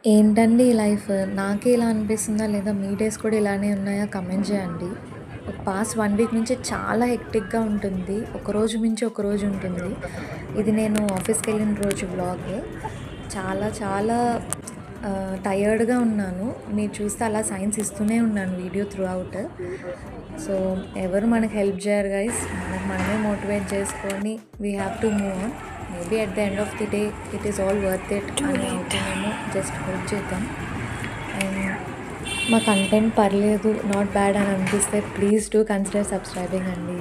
ఏంటండి ఈ లైఫ్? నాకే ఇలా అనిపిస్తుందా? లేదా మీ డేస్ కూడా ఇలానే ఉన్నాయా? కమెంట్ చేయండి. పాస్ట్ 1 వీక్ నుంచి చాలా హెక్టిక్‌గా ఉంటుంది. ఒకరోజు మించి ఒకరోజు ఉంటుంది. ఇది నేను ఆఫీస్‌కెళ్ళిన రోజు వ్లాగ్. చాలా చాలా టయర్డ్‌గా ఉన్నాను. మీరు చూస్తే అలా సైన్స్ ఇస్తూనే ఉన్నాను వీడియో త్రూ అవుట్. సో, ఎవరు మనకు హెల్ప్ చేయరు గైస్. మనకు మనమే మోటివేట్ చేసుకొని we have to move on. Maybe at the end of the day it is all worth it అని అవుతుందేమో. జస్ట్ హోప్ చేద్దాం. అండ్ మా కంటెంట్ పర్లేదు, నాట్ బ్యాడ్ అని అనిపిస్తే ప్లీజ్ డూ కన్సిడర్ సబ్స్క్రైబింగ్ అండి.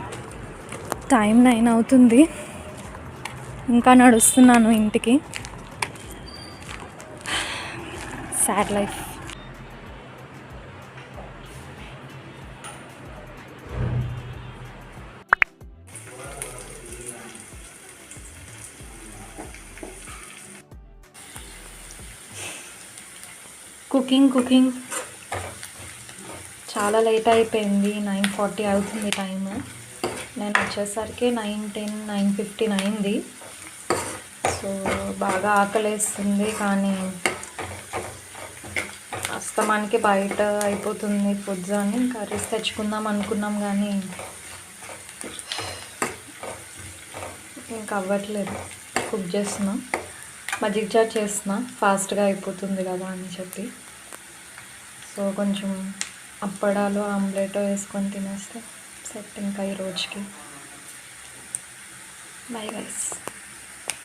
టైం 9 అవుతుంది. ఇంకా నడుస్తున్నాను ఇంటికి. Sad life. కుకింగ్ చాలా లేట్ అయిపోయింది. 9:40 అవుతుంది టైమ్. నేను వచ్చేసరికి 9:10, 9:15 అయింది. సో బాగా ఆకలేస్తుంది, కానీ అస్తమానికి బయట అయిపోతుంది ఫుడ్స్ అని కర్రీస్ తెచ్చుకుందాం అనుకున్నాం, కానీ ఇంకా అవ్వట్లేదు. కుక్ చేస్తున్నా, మజ్జిగ చారు చేస్తున్నా, ఫాస్ట్గా అయిపోతుంది కదా అని చెప్పి. సో కొంచెం అప్పడాలు ఆమ్లెట్ వేసుకొని తినేస్తే సెట్ ఇంకా ఈ రోజుకి. Bye guys.